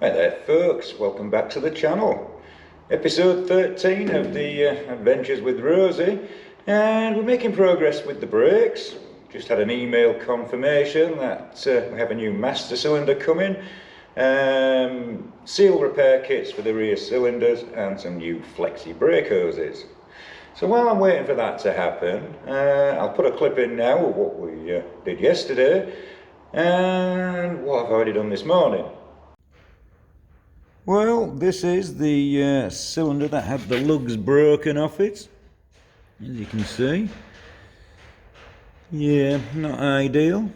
Hi there folks, welcome back to the channel. Episode 13 of the Adventures with Rosie, and we're making progress with the brakes. Just had an email confirmation that we have a new master cylinder coming, seal repair kits for the rear cylinders and some new flexi brake hoses. So while I'm waiting for that to happen, I'll put a clip in now of what we did yesterday and what I've already done this morning. Well, this is the cylinder that had the lugs broken off it, as you can see. Yeah, not ideal.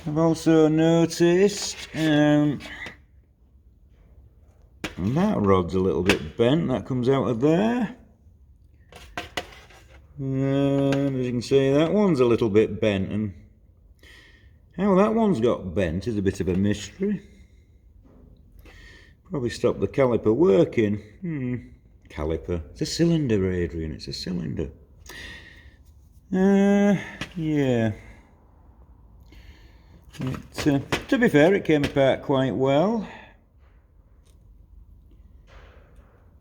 I've also noticed that rod's a little bit bent, that comes out of there. And as you can see, that one's a little bit bent, and how that one's got bent is a bit of a mystery. Probably stopped the caliper working. Caliper. It's a cylinder, Adrian, it's a cylinder. Yeah. To be fair, it came apart quite well.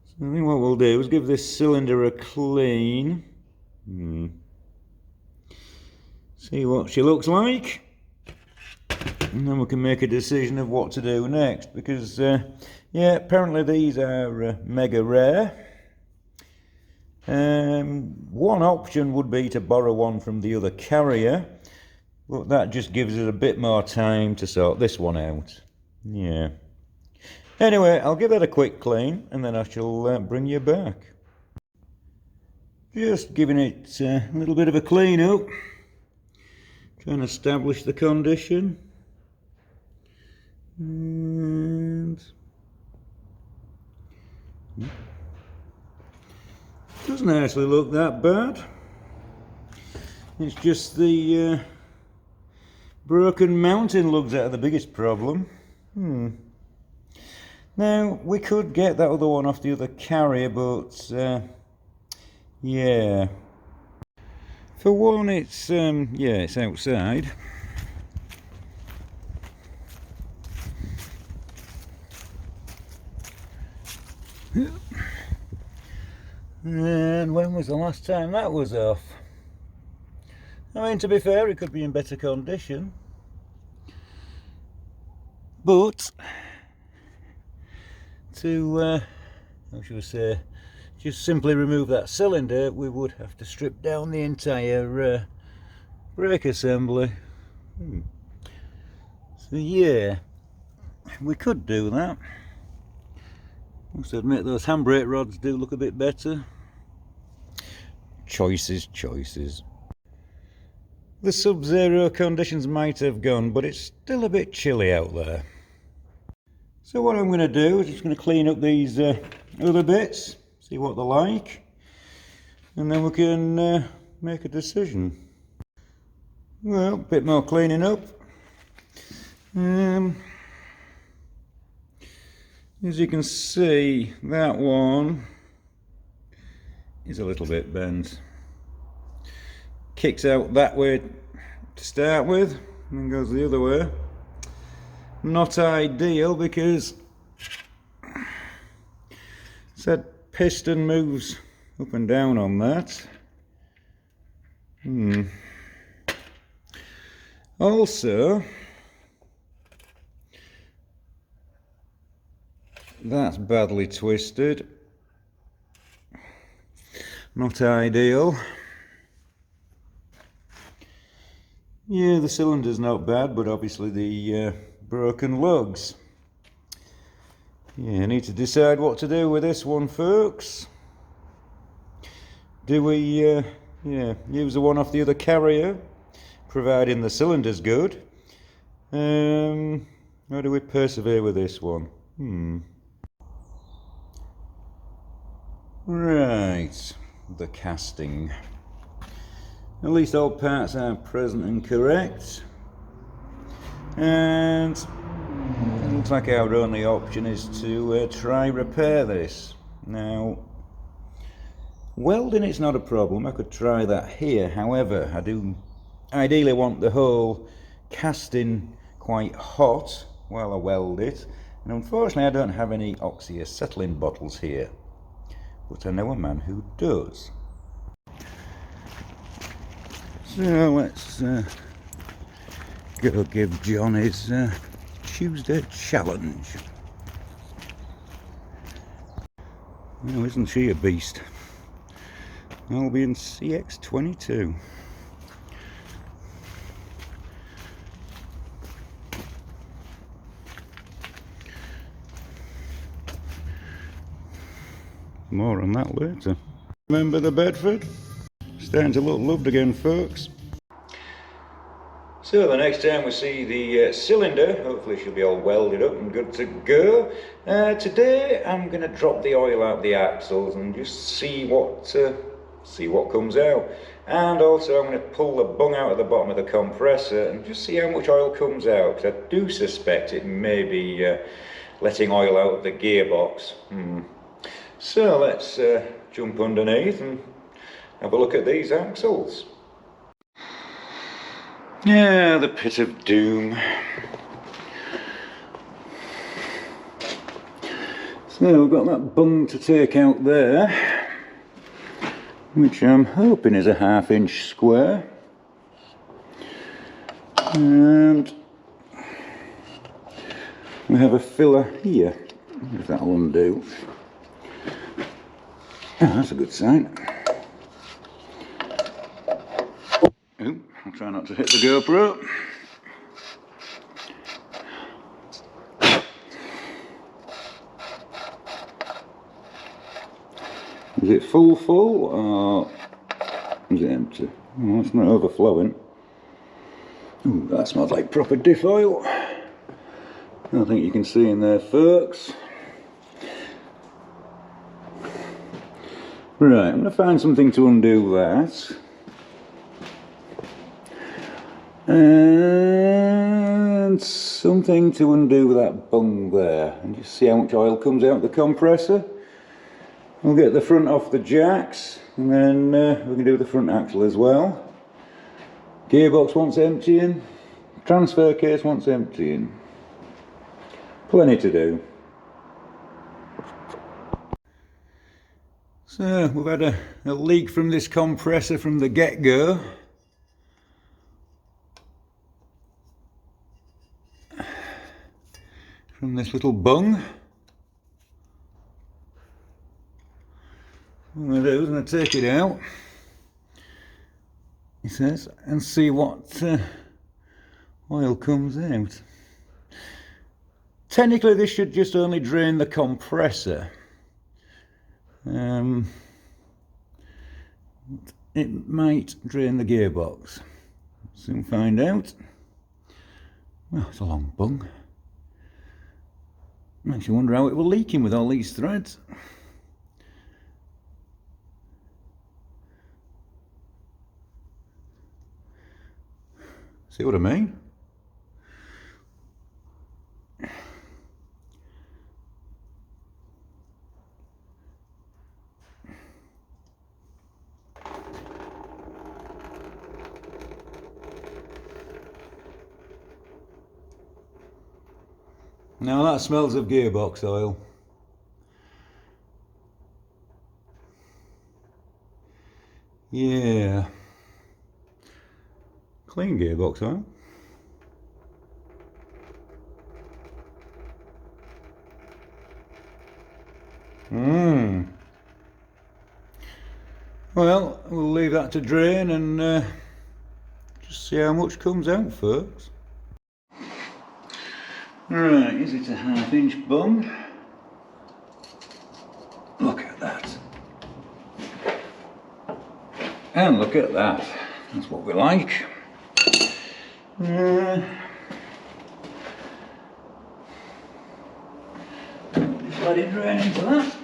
So I think what we'll do is give this cylinder a clean. See what she looks like. And then we can make a decision of what to do next, because yeah, apparently these are mega rare. One option would be to borrow one from the other Karrier, but that just gives us a bit more time to sort this one out. Yeah. Anyway, I'll give that a quick clean and then I shall bring you back. Just giving it a little bit of a clean up, trying to establish the condition. And doesn't actually look that bad. It's just the broken mounting lugs that are the biggest problem. Now we could get that other one off the other Karrier, but yeah. For one, it's yeah, it's outside. And when was the last time that was off? I mean, to be fair, it could be in better condition, but to how should we say, just simply remove that cylinder, we would have to strip down the entire brake assembly. So yeah, we could do that. Must admit those handbrake rods do look a bit better. Choices. The sub-zero conditions might have gone, but it's still a bit chilly out there. So what I'm going to do is just going to clean up these other bits, see what they're like, and then we can make a decision. Well, a bit more cleaning up. As you can see, that one is a little bit bent. Kicks out that way to start with, and then goes the other way. Not ideal, because that piston moves up and down on that. Also, that's badly twisted. Not ideal. Yeah, the cylinder's not bad, but obviously the broken lugs. Yeah, I need to decide what to do with this one, folks. Do we yeah, use the one off the other Karrier, providing the cylinder's good, or do we persevere with this one? Right, the casting. At least all parts are present and correct. And it looks like our only option is to try repair this. Now, welding it's not a problem, I could try that here. However, I do ideally want the whole casting quite hot while I weld it, and unfortunately I don't have any oxyacetylene bottles here, but I know a man who does. So let's go give John his Tuesday challenge. Oh, isn't she a beast? I'll be in CX22. More on that later. Remember the Bedford? Starting to look loved again, folks. So the next time we see the cylinder, hopefully she'll be all welded up and good to go. Today I'm going to drop the oil out the axles and just see what comes out. And also I'm going to pull the bung out of the bottom of the compressor and just see how much oil comes out, because I do suspect it may be letting oil out of the gearbox. So let's jump underneath and have a look at these axles. Yeah, the pit of doom. So we've got that bung to take out there, which I'm hoping is a 1/2 inch square. And we have a filler here, if that'll undo. Oh, that's a good sign. Ooh, I'll try not to hit the GoPro. Is it full or is it empty? Oh, it's not overflowing. Ooh, that smells like proper diff oil. I think you can see in there, folks. Right, I'm going to find something to undo that. And something to undo that bung there, and just see how much oil comes out the compressor. We'll get the front off the jacks, and then we can do the front axle as well. Gearbox wants emptying, transfer case wants emptying. Plenty to do. So we've had a leak from this compressor from the get-go. From this little bung. What I'm going to do is I'm going to take it out, he says, and see what oil comes out. Technically this should just only drain the compressor. It might drain the gearbox. Soon find out. Well, it's a long bung. Makes you wonder how it will leak in with all these threads. See what I mean? Now that smells of gearbox oil. Yeah. Clean gearbox oil. Well, we'll leave that to drain and just see how much comes out, folks. Right, is it a 1/2 inch bung? Look at that. And look at that. That's what we like. Just let it drain into that.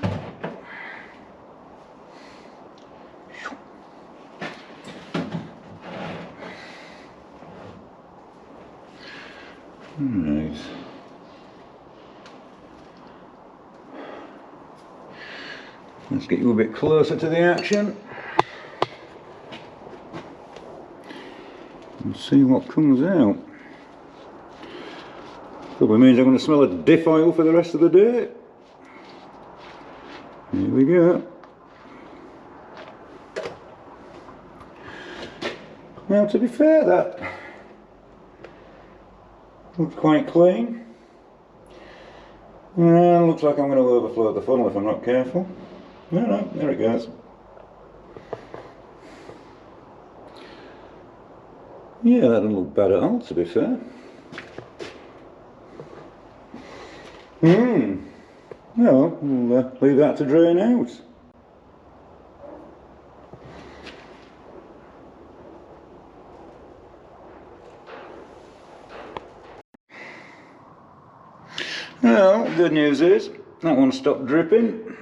Right. Let's get you a bit closer to the action and see what comes out. Probably means I'm going to smell a diff oil for the rest of the day. Here we go. Now, to be fair, that looks quite clean. And looks like I'm going to overflow the funnel if I'm not careful. No, there it goes. Yeah, that doesn't look bad at all, to be fair. Well, we'll leave that to drain out. Well, good news is that one stopped dripping.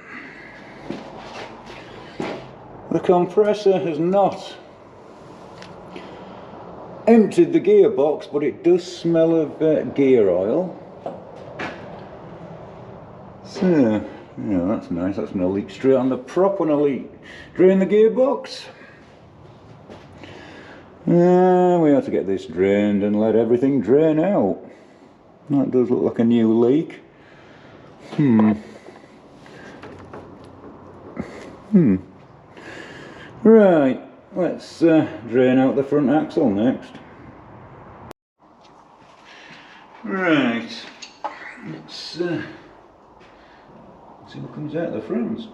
The compressor has not emptied the gearbox, but it does smell of gear oil. So, yeah, that's nice. That's going to leak straight on the prop when I drain the gearbox. We have to get this drained and let everything drain out. That does look like a new leak. Right, let's drain out the front axle next. Right, let's see what comes out the front.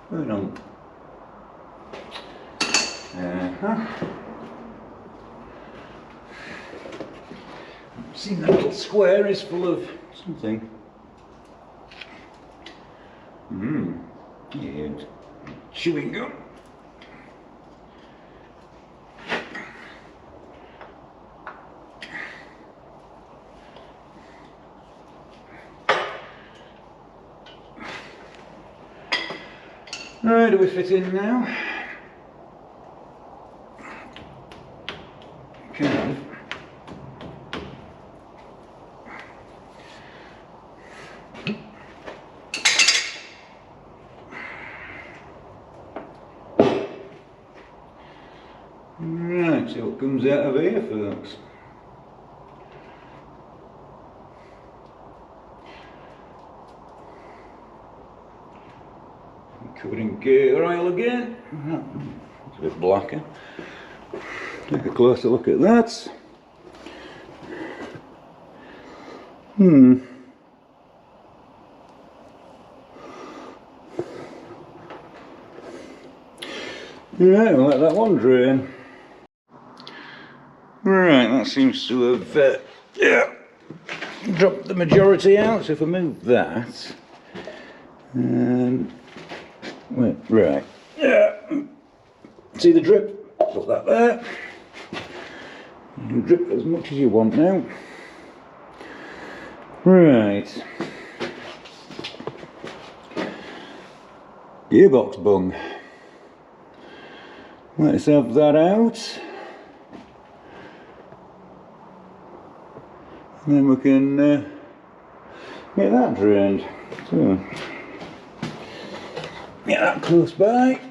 Hold on. See, that little square is full of something. Yeah, chewing gum. Right, do we fit in now? Can. Right, see what comes out of here, folks. Covered in gear oil again. It's a bit blacker. Take a closer look at that. Right, we'll let that one drain. Right, that seems to have dropped the majority out. So if I move that, right, see the drip? Put that there. You can drip as much as you want now. Right. Gearbox bung. Let's have that out. And then we can get that drained. So, get that close by.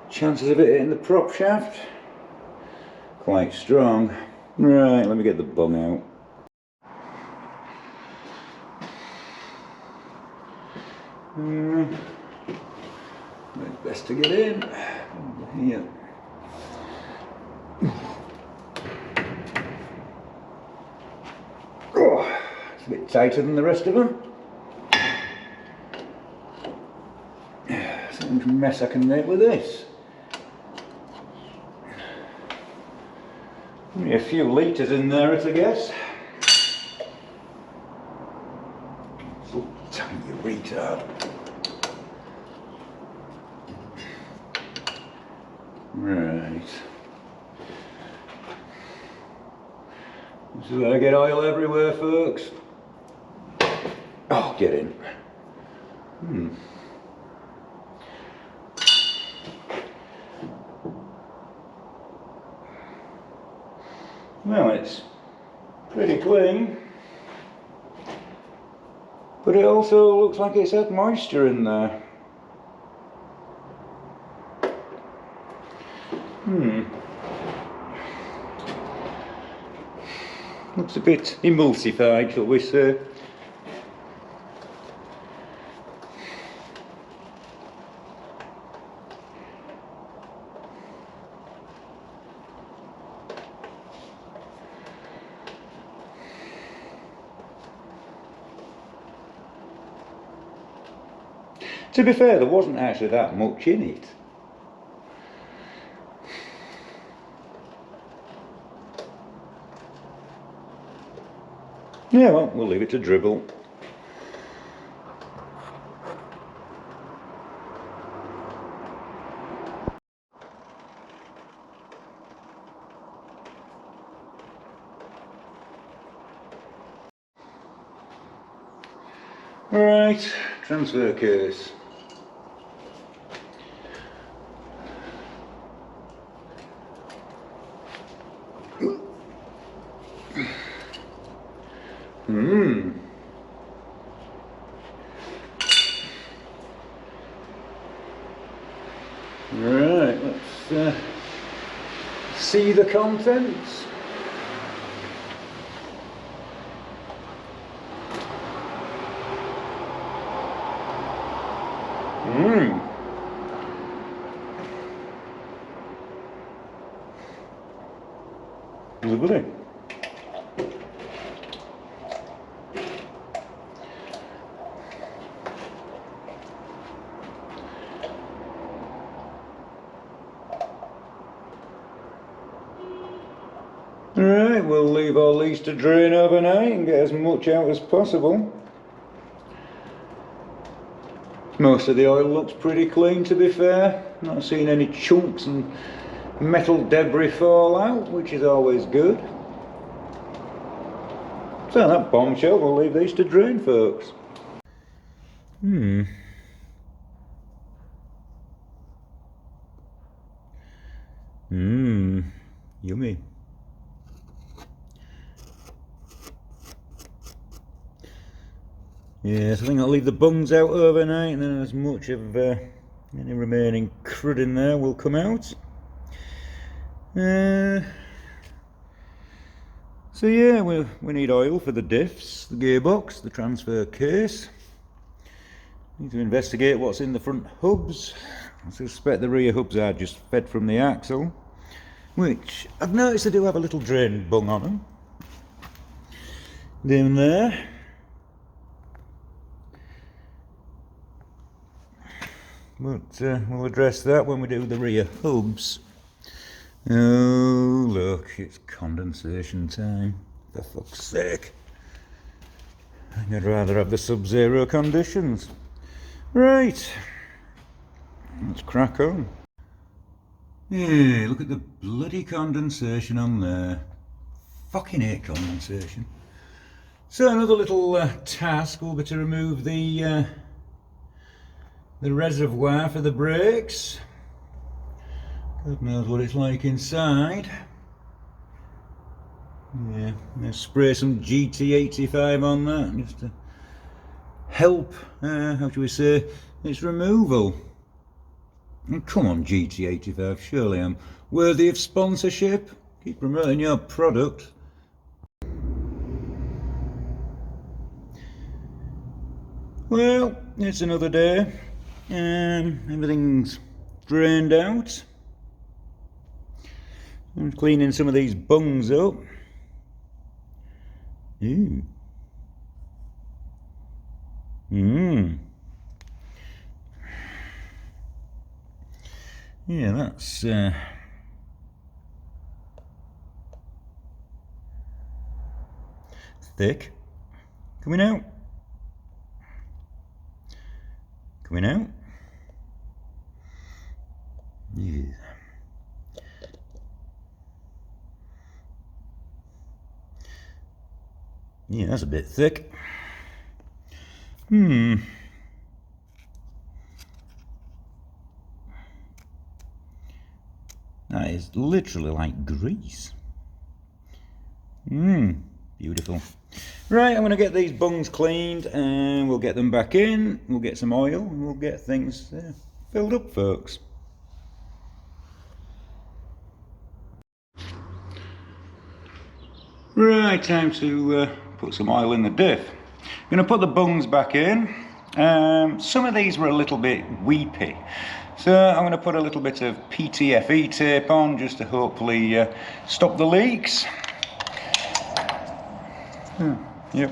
Chances of it hitting the prop shaft quite strong. Right, let me get the bung out. It's best to get in over here. Oh, it's a bit tighter than the rest of them. See how much mess I can make with this. Only a few litres in there, I guess. So tiny retard. Right. This is where I get oil everywhere, folks. Oh, get in. Well, it's pretty clean, but it also looks like it's had moisture in there. Looks a bit emulsified, shall we say. To be fair, there wasn't actually that much in it. Yeah, well, we'll leave it to dribble. Right, transfer case. Right, let's see the contents. Lovely. Right, we'll leave all these to drain overnight and get as much out as possible. Most of the oil looks pretty clean, to be fair. Not seeing any chunks and metal debris fall out, which is always good. So that bombshell, we'll leave these to drain, folks. Yummy. Yes, I think I'll leave the bungs out overnight, and then as much of any remaining crud in there will come out. So yeah, we need oil for the diffs, the gearbox, the transfer case. Need to investigate what's in the front hubs. I suspect the rear hubs are just fed from the axle, which I've noticed they do have a little drain bung on them. Down there. But we'll address that when we do the rear hubs. Oh look, it's condensation time, for fuck's sake. I'd rather have the sub-zero conditions. Right, let's crack on. Yeah, look at the bloody condensation on there. Fucking hate condensation. So another little task will be to remove the reservoir for the brakes. God knows what it's like inside. Yeah, let's spray some GT85 on that just to help, how shall we say, its removal. And come on GT85, surely I'm worthy of sponsorship. Keep promoting your product. Well, it's another day. Everything's drained out. I'm cleaning some of these bungs up. Ooh. Yeah, that's thick. Coming out. Coming out. Yeah. Yeah, that's a bit thick. That is literally like grease. Beautiful. Right, I'm going to get these bungs cleaned and we'll get them back in. We'll get some oil and we'll get things filled up, folks. Right, time to put some oil in the diff. I'm going to put the bungs back in. Some of these were a little bit weepy, so I'm going to put a little bit of PTFE tape on just to hopefully stop the leaks. Yep.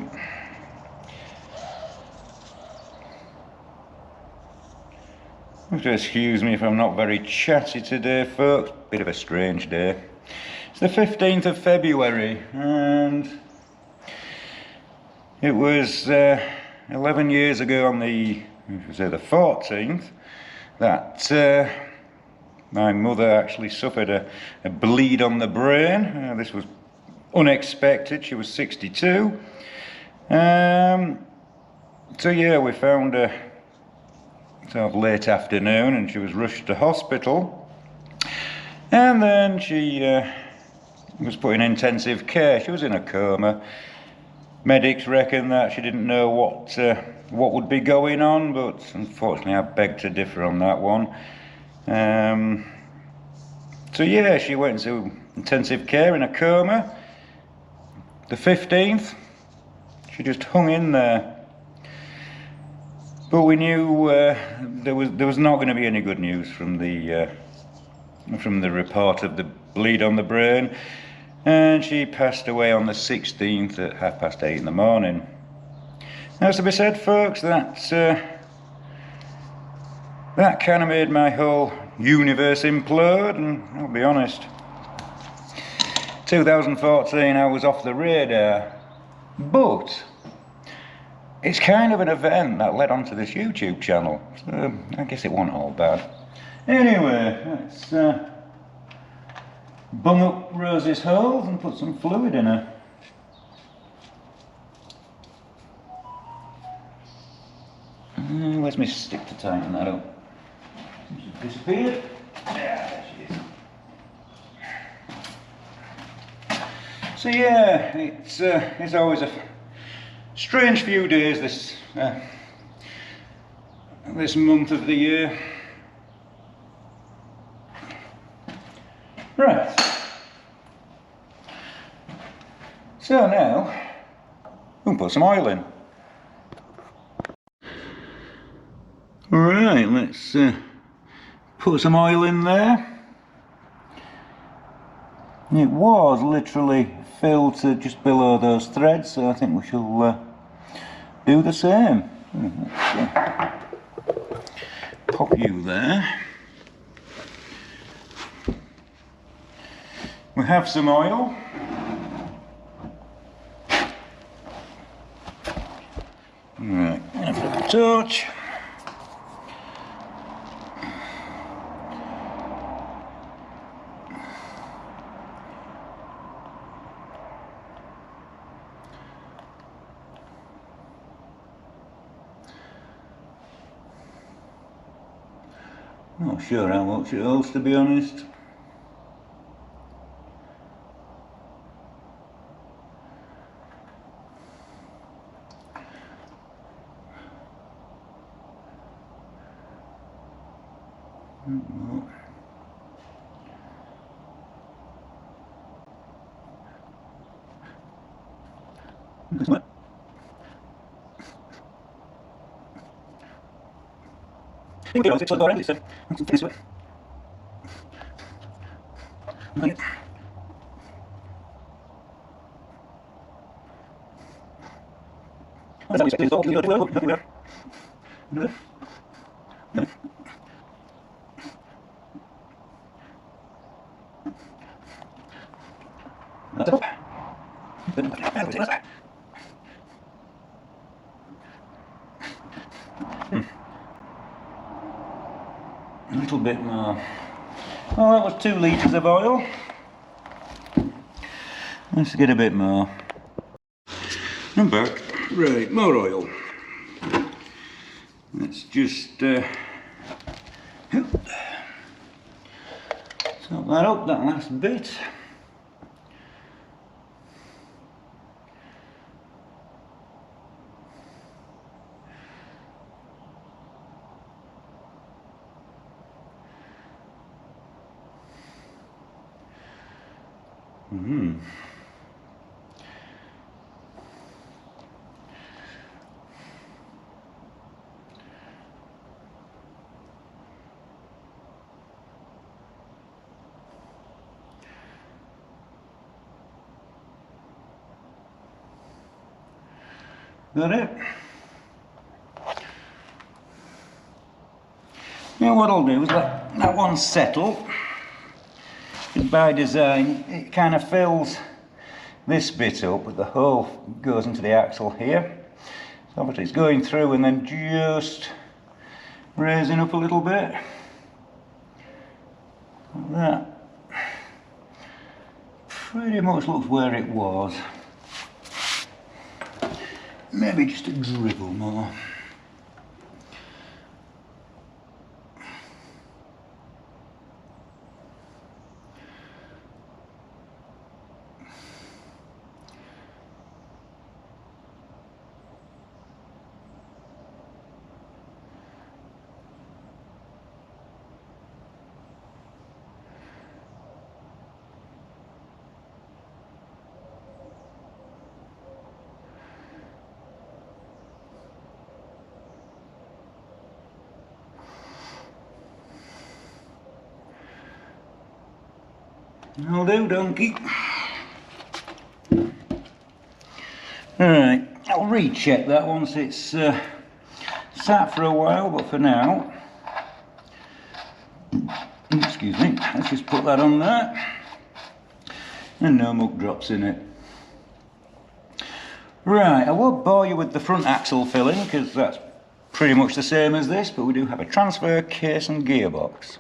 Excuse me if I'm not very chatty today, folks. Bit of a strange day. It's the 15th of February and it was 11 years ago on the 14th that my mother actually suffered a bleed on the brain. This was unexpected. She was 62. So yeah, we found her sort of late afternoon and she was rushed to hospital. And then she was put in intensive care. She was in a coma. Medics reckon that she didn't know what would be going on, but unfortunately I beg to differ on that one. So yeah, she went into intensive care in a coma. The 15th, she just hung in there. But we knew there was not going to be any good news from the report of the bleed on the brain. And she passed away on the 16th at 8:30 in the morning. Now, to be said, folks, that kind of made my whole universe implode, and I'll be honest, 2014 I was off the radar, but it's kind of an event that led on to this YouTube channel, so I guess it wasn't all bad. Anyway, let's bung up Rosie's holes and put some fluid in her. Where's my stick to tighten that up? She's disappeared. There she is. So yeah, it's always a strange few days this month of the year. Right. So now we'll put some oil in. Right, let's put some oil in there. It was literally filled to just below those threads, so I think we shall do the same. Pop you there. We have some oil. Right, I've got a torch. Not sure how much it holds, to be honest. What? It's already so this way. A little bit more. Oh, that was 2 litres of oil. Let's get a bit more. I'm back. Right, more oil. Let's just top that up, that last bit. Got it? Now what I'll do is let that one settle. By design, it kind of fills this bit up, but the hole goes into the axle here. So obviously it's going through and then just raising up a little bit. Like that. Pretty much looks where it was. Maybe just a dribble more. I'll do, donkey. Alright, I'll recheck that once it's sat for a while, but for now, excuse me, let's just put that on there, and no muck drops in it. Right, I won't bore you with the front axle filling, because that's pretty much the same as this, but we do have a transfer case and gearbox.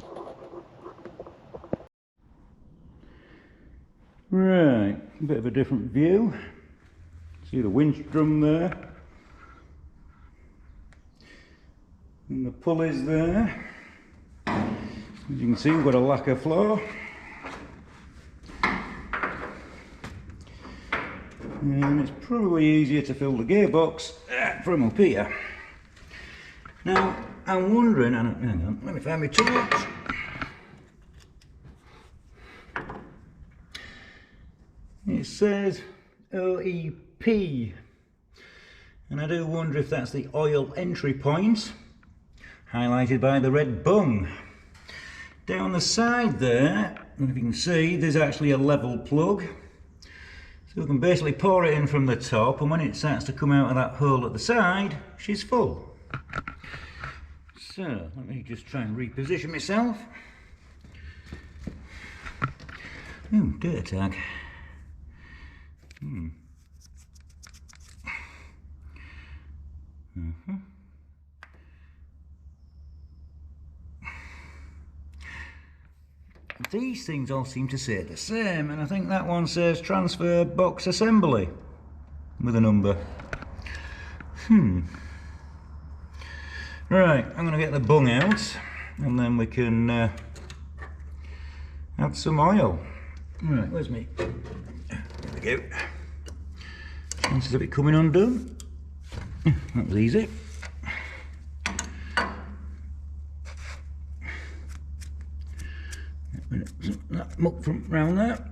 Right, a bit of a different view. See the winch drum there. And the pulleys there. As you can see, we've got a lacquer floor. And it's probably easier to fill the gearbox from up here. Now, I'm wondering, hang on, let me find my tools. It says OEP, and I do wonder if that's the oil entry point, highlighted by the red bung. Down the side there, if you can see, there's actually a level plug. So we can basically pour it in from the top, and when it starts to come out of that hole at the side, she's full. So, let me just try and reposition myself. Ooh, dirt tag. These things all seem to say the same, and I think that one says transfer box assembly with a number. Right, I'm going to get the bung out and then we can add some oil. Right, where's me? There we go. Chances of it coming undone. That was easy. That muck from round there.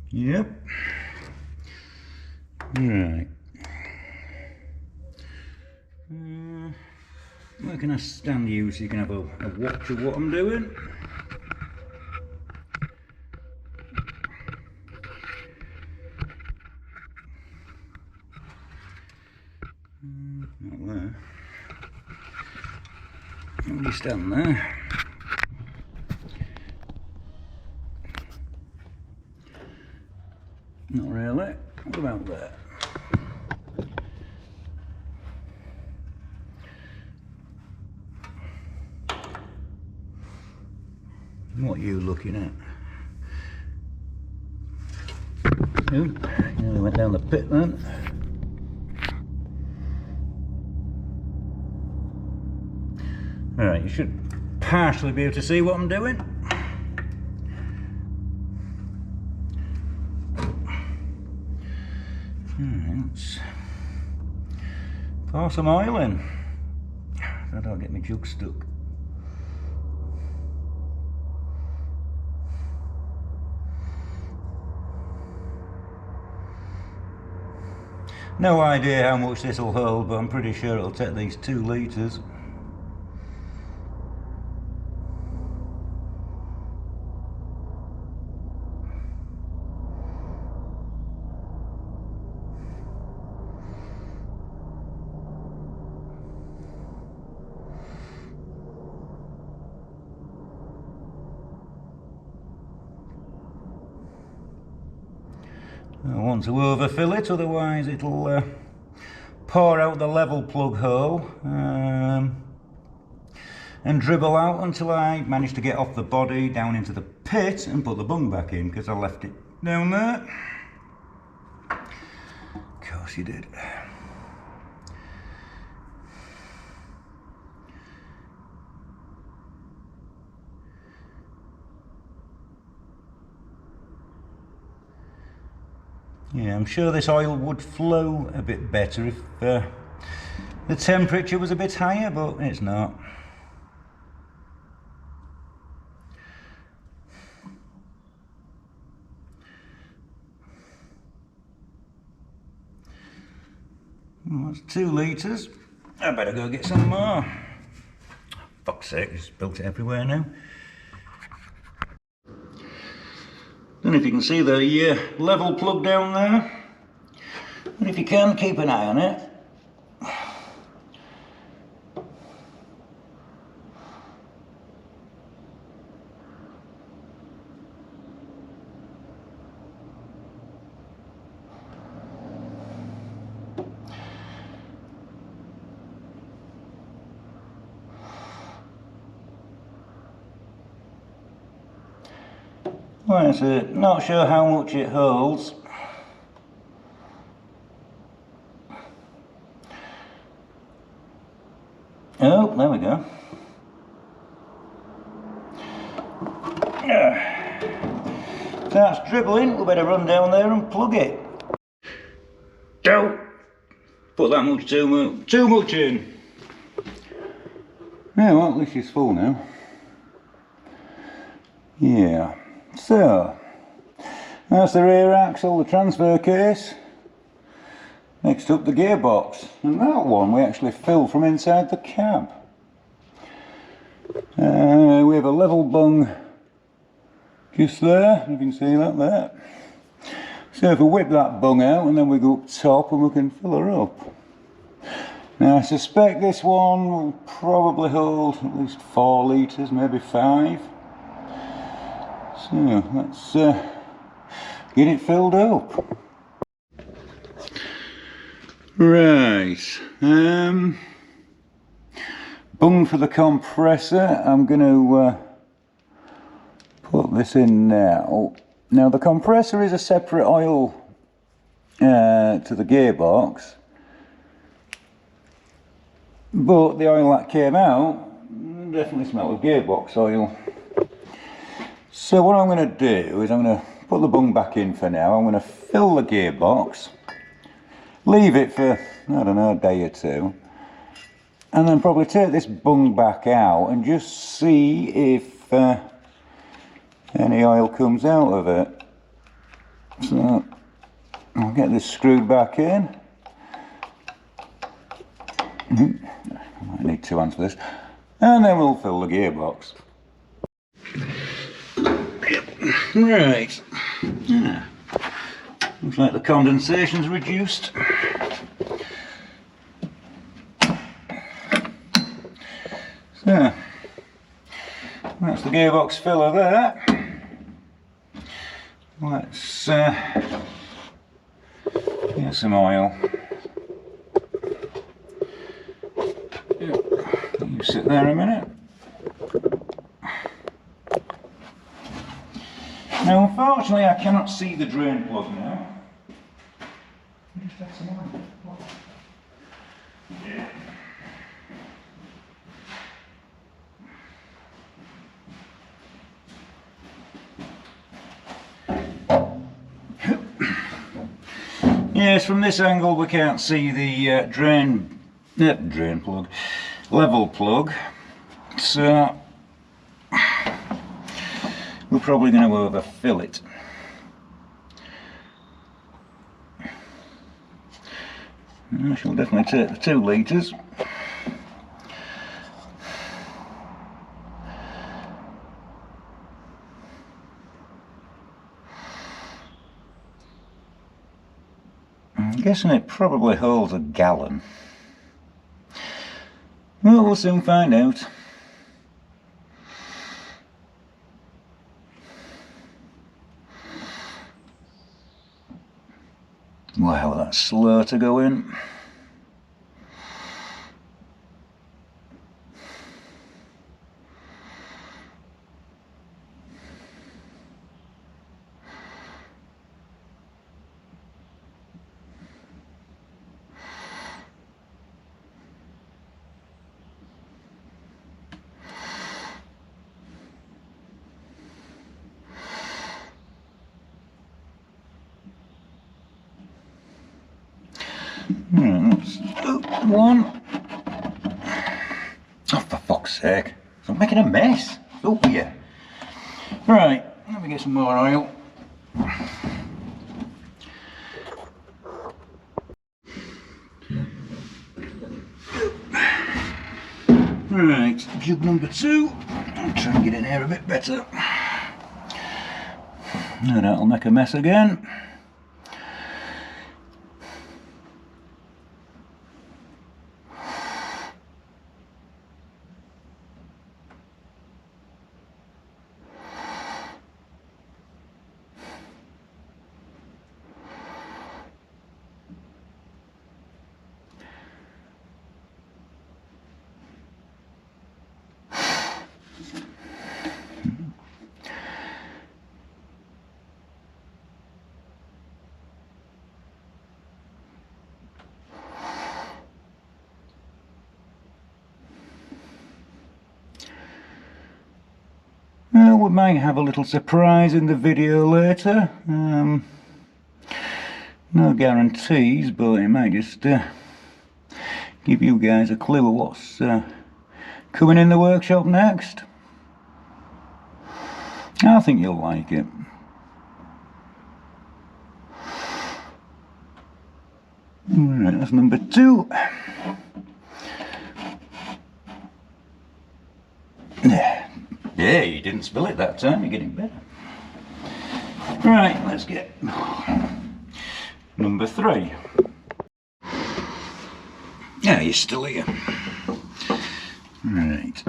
Yep. Right. Where can I stand you so you can have a watch of what I'm doing? Not there. Let me stand there. Not really. What about there? What are you looking at? Oh, nearly went down the pit then. Alright, you should partially be able to see what I'm doing. Let's pour some oil in. I don't get my jug stuck. No idea how much this will hold, but I'm pretty sure it'll take these 2 litres. I want to overfill it, otherwise it'll pour out the level plug hole and dribble out until I manage to get off the body down into the pit and put the bung back in, because I left it down there. Of course you did. Yeah, I'm sure this oil would flow a bit better if the temperature was a bit higher, but it's not. Well, that's 2 litres. I better go get some more. Fuck's sake, it's built it everywhere now. Don't know if you can see the level plug down there, but if you can, keep an eye on it. Well, so not sure how much it holds. Oh, there we go. Starts dribbling, we better run down there and plug it. Don't put that much too much in. Yeah, well, at least it's full now. Yeah. So, that's the rear axle, the transfer case. Next up, the gearbox. And that one we actually fill from inside the cab. We have a level bung just there, you can see that there. So if we whip that bung out and then we go up top and we can fill her up. Now I suspect this one will probably hold at least 4 litres, maybe 5. So let's get it filled up. Right, bung for the compressor. I'm going to put this in now. Now the compressor is a separate oil to the gearbox, but the oil that came out definitely smelled of gearbox oil. So what I'm going to do is I'm going to put the bung back in for now. I'm going to fill the gearbox, leave it for, I don't know, a day or 2, and then probably take this bung back out and just see if any oil comes out of it. So I'll get this screwed back in. I might need 2 hands for this, and then we'll fill the gearbox. Right, yeah. Looks like the condensation's reduced. So, that's the gearbox filler there. Let's get some oil. You sit there a minute. Now unfortunately I cannot see the drain plug now. Just add some oil. Yeah. Yes, from this angle we can't see the drain plug, level plug, so we're probably going to overfill it. I shall definitely take the 2 litres. I'm guessing it probably holds a gallon. Well, we'll soon find out. Wow, that's slow to go in. That's 1. Oh, for fuck's sake. I'm making a mess. Oh, yeah. Right, let me get some more oil. Right, jug number 2. I'll try and get in here a bit better. No, that'll make a mess again. Well, we might have a little surprise in the video later. No guarantees, but it might just give you guys a clue of what's coming in the workshop next. I think you'll like it. Alright, that's number 2. Yeah, you didn't spill it that time, you're getting better. Right, let's get number 3. Yeah, you're still here. Right.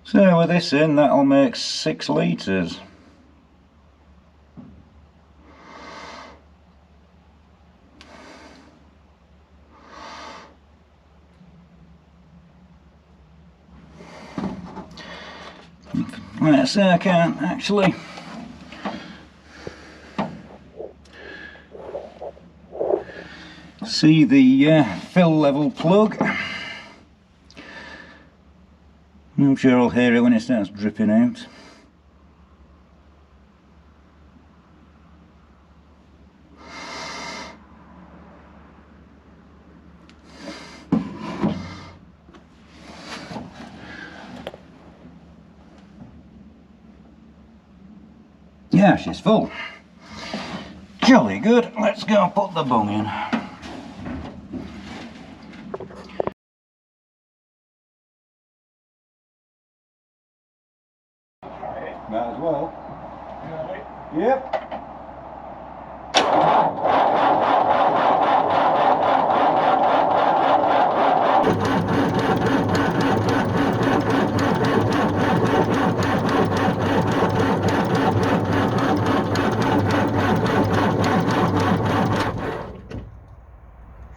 So with this in, that'll make 6 litres. Right, so I can't actually see the fill level plug. I'm sure I'll hear it when it starts dripping out. Yeah, she's full. Jolly good. Let's go and put the bung in. Might as well. Yep.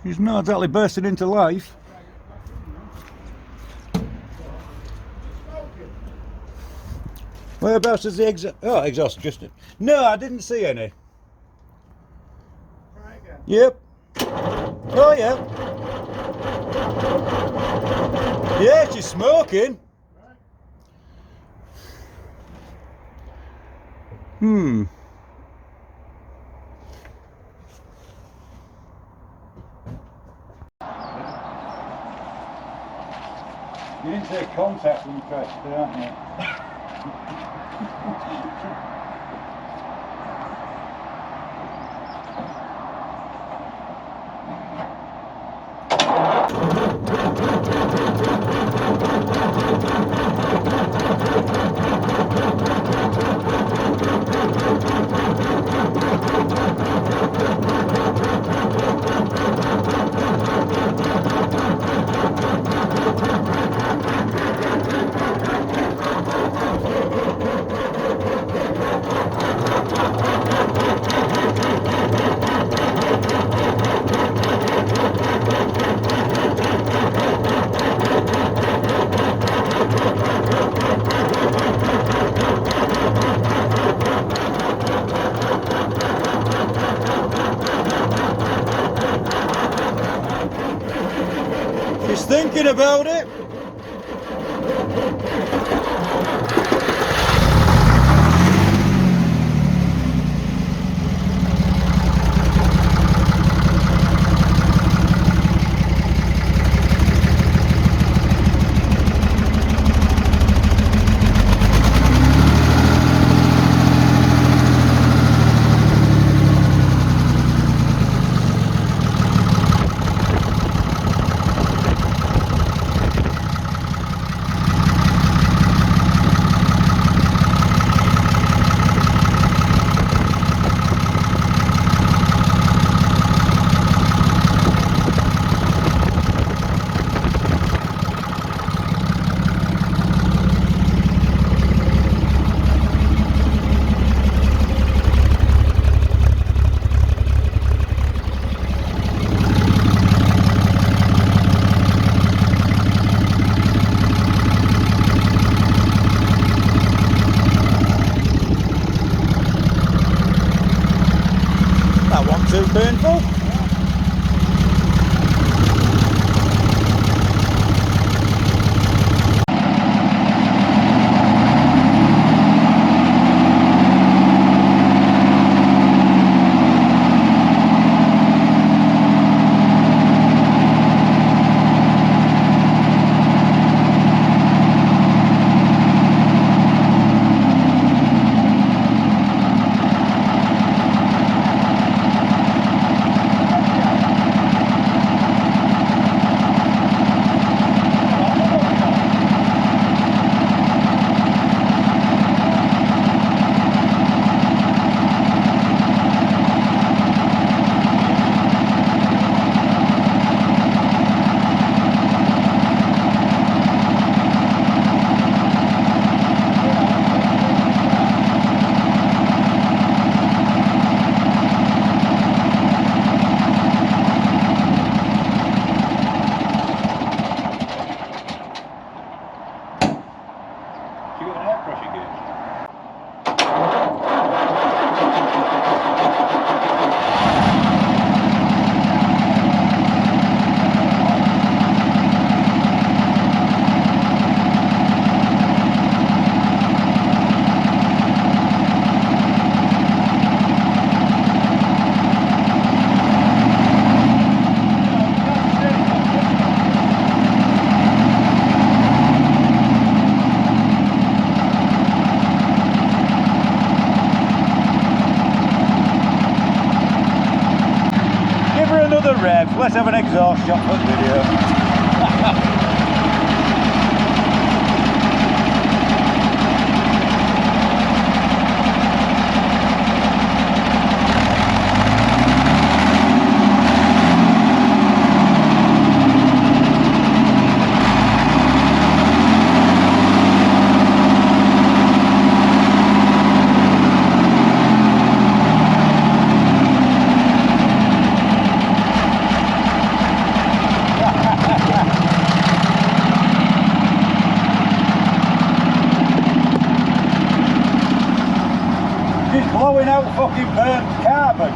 She's not exactly bursting into life. Whereabouts is the exhaust? Oh, exhaust just it. No, I didn't see any. Try again. Yep. Oh yeah. Yeah, she's smoking. You didn't say contact when you pressed it, aren't you? She's thinking about it. That one too painful. Rev. Let's have an exhaust shot for the video. Blowing out fucking burnt carbon.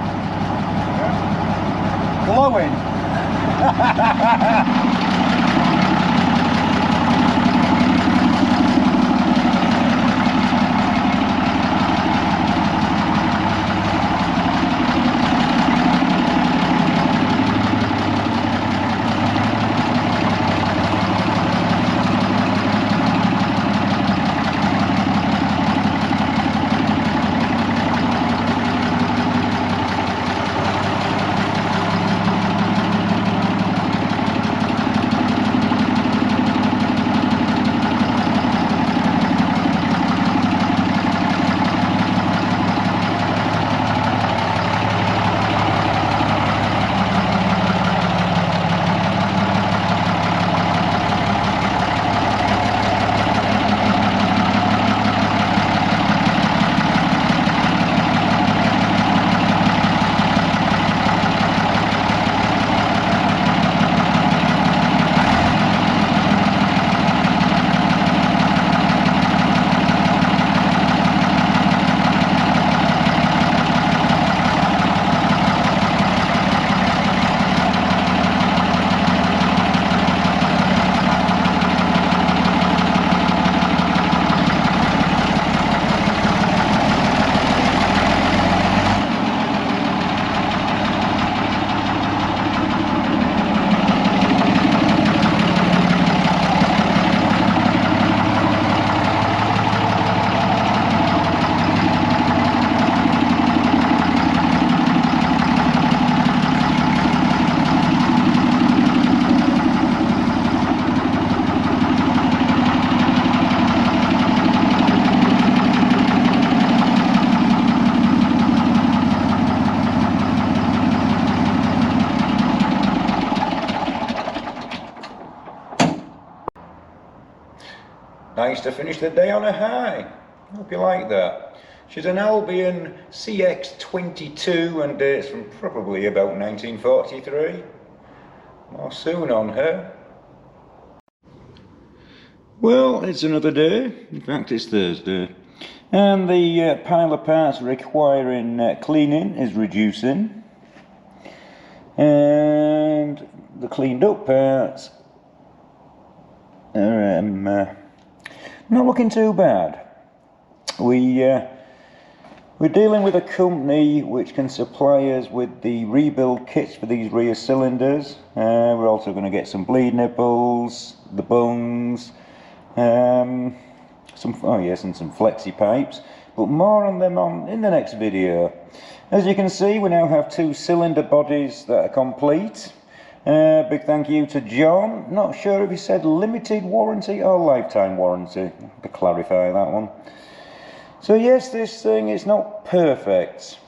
Glowing. Nice to finish the day on a high. Hope you like that. She's an Albion CX22 and dates from probably about 1943. More soon on her. Well, it's another day. In fact, it's Thursday. And the pile of parts requiring cleaning is reducing. And the cleaned up parts are not looking too bad. We're dealing with a company which can supply us with the rebuild kits for these rear cylinders. We're also going to get some bleed nipples, the bungs, and some flexi pipes, but more on them in the next video. As you can see, we now have 2 cylinder bodies that are complete. Big thank you to John. Not sure if he said limited warranty or lifetime warranty, to clarify that one. So yes, this thing is not perfect.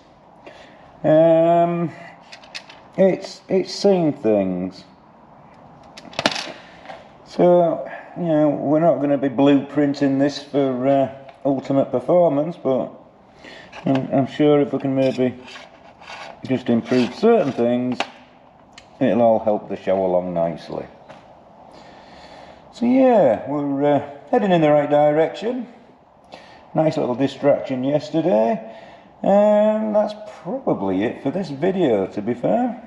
It's seen things. So, you know, we're not going to be blueprinting this for ultimate performance, but I'm sure if we can maybe just improve certain things, it'll all help the show along nicely. So yeah, we're heading in the right direction. Nice little distraction yesterday, and that's probably it for this video, to be fair.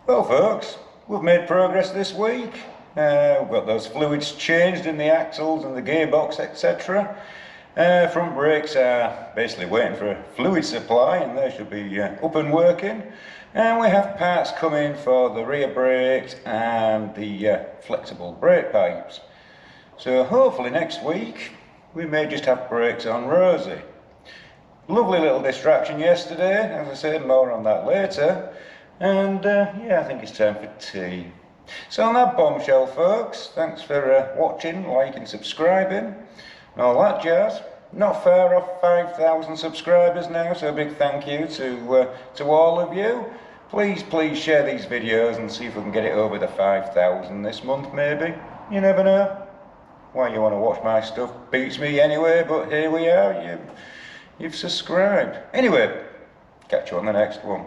Well folks, we've made progress this week. We've got those fluids changed in the axles and the gearbox, etc. Front brakes are basically waiting for a fluid supply, and they should be up and working. And we have parts coming for the rear brakes and the flexible brake pipes. So hopefully next week we may just have brakes on Rosie. Lovely little distraction yesterday, as I said, more on that later. And yeah, I think it's time for tea. So on that bombshell folks, thanks for watching, liking, subscribing, and all that jazz. Not far off 5,000 subscribers now, so a big thank you to all of you. Please share these videos and see if we can get it over the 5,000 this month maybe. You never know. Why you want to watch my stuff beats me anyway, but here we are, you've subscribed. Anyway, catch you on the next one.